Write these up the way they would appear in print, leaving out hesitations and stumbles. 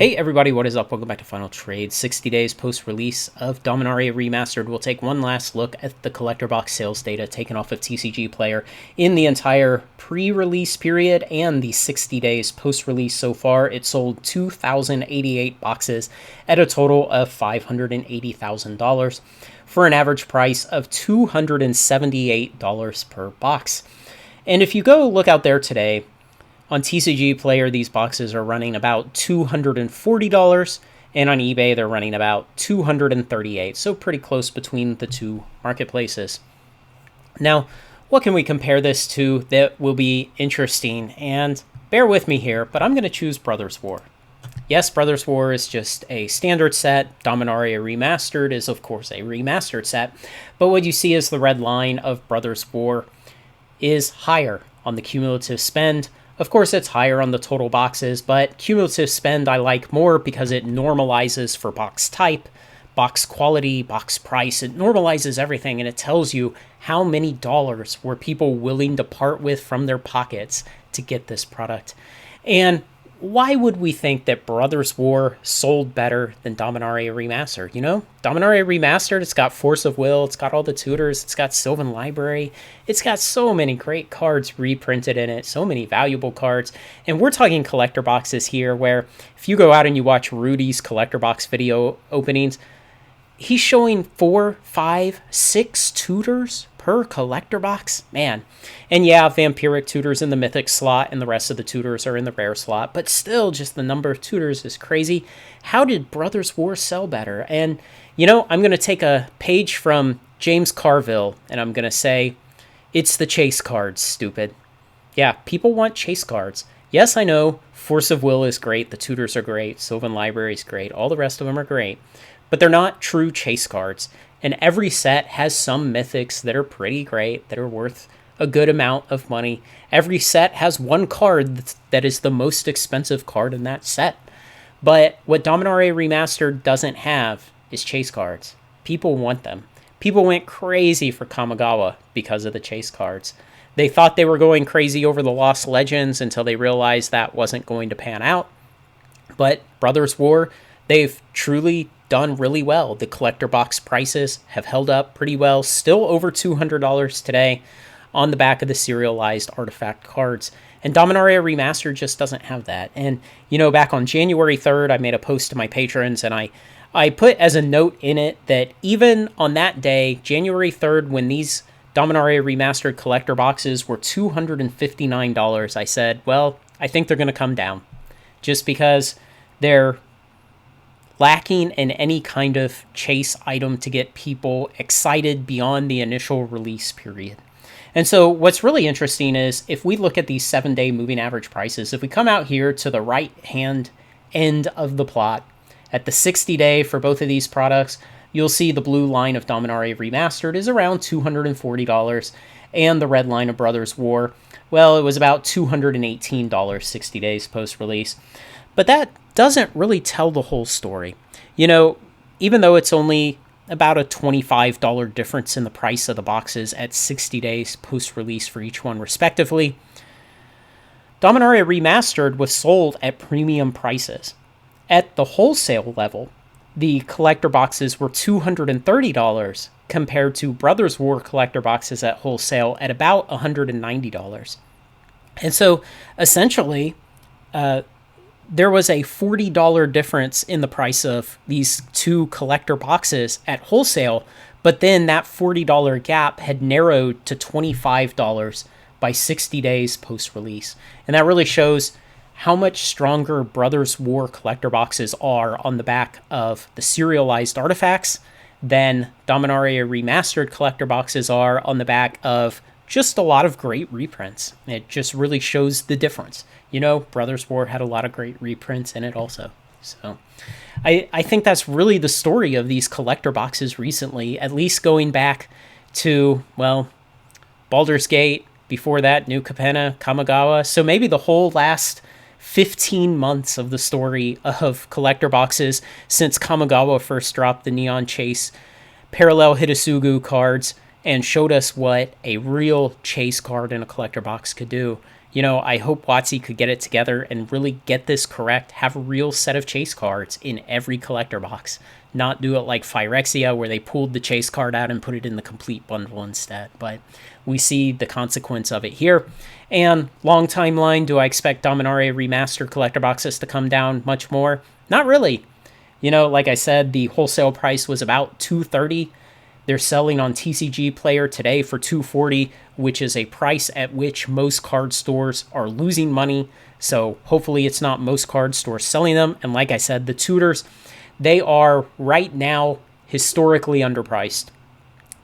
Hey everybody, what is up? Welcome back to Final Trade. 60 days post-release of Dominaria Remastered. We'll take one last look at the collector box sales data taken off of TCG Player in the entire pre-release period and the 60 days post-release so far. It sold 2,088 boxes at a total of $580,000 for an average price of $278 per box. And if you go look out there today, on TCG Player, these boxes are running about $240, and on eBay, they're running about $238, so pretty close between the two marketplaces. Now, what can we compare this to that will be interesting? And bear with me here, but I'm going to choose Brothers War. Yes, Brothers War is just a standard set. Dominaria Remastered is, of course, a remastered set. But what you see is the red line of Brothers War is higher on the cumulative spend. Of course, it's higher on the total boxes, but cumulative spend I like more because it normalizes for box type, box quality, box price. It normalizes everything, and it tells you how many dollars were people willing to part with from their pockets to get this product. And why would we think that Brothers War sold better than Dominaria Remastered? You know, Dominaria Remastered, it's got Force of Will, it's got all the tutors, it's got Sylvan Library, it's got so many great cards reprinted in it, so many valuable cards. And we're talking collector boxes here, where if you go out and you watch Rudy's collector box video openings, he's showing 4, 5, 6 tutors per collector box, man. And yeah, vampiric tutors in the mythic slot and the rest of the tutors are in the rare slot, but still just the number of tutors is crazy. How did Brothers War sell better? And you know, I'm going to take a page from James Carville and I'm going to say, it's the chase cards, stupid. Yeah, people want chase cards. Yes, I know Force of Will is great, the tutors are great, Sylvan Library is great, all the rest of them are great, but they're not true chase cards. And every set has some mythics that are pretty great, that are worth a good amount of money. Every set has one card that is the most expensive card in that set. But what Dominaria Remastered doesn't have is chase cards. People want them. People went crazy for Kamigawa because of the chase cards. They thought they were going crazy over the Lost Legends until they realized that wasn't going to pan out. But Brothers War, they've truly done really well. The collector box prices have held up pretty well, still over $200 today on the back of the serialized artifact cards. And Dominaria Remastered just doesn't have that. And, you know, back on January 3rd, I made a post to my patrons, and I put as a note in it that even on that day, January 3rd, when these Dominaria Remastered collector boxes were $259, I said, well, I think they're going to come down. Just because they're lacking in any kind of chase item to get people excited beyond the initial release period. And so what's really interesting is if we look at these 7-day moving average prices, if we come out here to the right-hand end of the plot, at the 60-day for both of these products, you'll see the blue line of Dominaria Remastered is around $240, and the red line of Brothers War, well, it was about $218 60 days post-release. But that doesn't really tell the whole story. You know, even though it's only about a $25 difference in the price of the boxes at 60 days post-release for each one respectively, Dominaria Remastered was sold at premium prices. At the wholesale level, the collector boxes were $230 compared to Brothers War collector boxes at wholesale at about $190. And so essentially, there was a $40 difference in the price of these two collector boxes at wholesale, but then that $40 gap had narrowed to $25 by 60 days post-release. And that really shows how much stronger Brothers War collector boxes are on the back of the serialized artifacts than Dominaria Remastered collector boxes are on the back of just a lot of great reprints. It just really shows the difference. You know, Brothers War had a lot of great reprints in it also. So I think that's really the story of these collector boxes recently, at least going back to, well, Baldur's Gate, before that, New Capenna, Kamigawa. So maybe the whole last 15 months of the story of collector boxes since Kamigawa first dropped the Neon Chase Parallel Hitasugu cards and showed us what a real chase card in a collector box could do. You know, I hope WotC could get it together and really get this correct, have a real set of chase cards in every collector box, not do it like Phyrexia where they pulled the chase card out and put it in the complete bundle instead. But we see the consequence of it here. And long timeline, do I expect Dominaria Remastered collector boxes to come down much more? Not really. You know, like I said, the wholesale price was about $230. They're selling on TCG Player today for $240, which is a price at which most card stores are losing money. So hopefully it's not most card stores selling them. And like I said, the tutors, they are right now historically underpriced.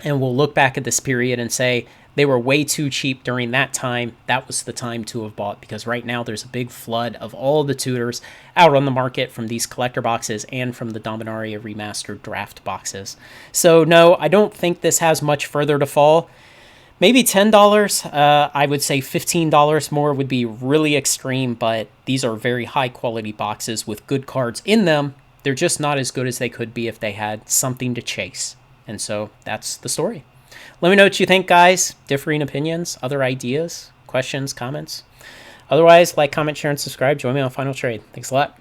And we'll look back at this period and say they were way too cheap during that time. That was the time to have bought, because right now there's a big flood of all the tutors out on the market from these collector boxes and from the Dominaria Remastered draft boxes. So no, I don't think this has much further to fall. Maybe $10. I would say $15 more would be really extreme, but these are very high quality boxes with good cards in them. They're just not as good as they could be if they had something to chase. And so that's the story. Let me know what you think, guys. Differing opinions, other ideas, questions, comments. Otherwise, like, comment, share, and subscribe. Join me on Final Trade. Thanks a lot.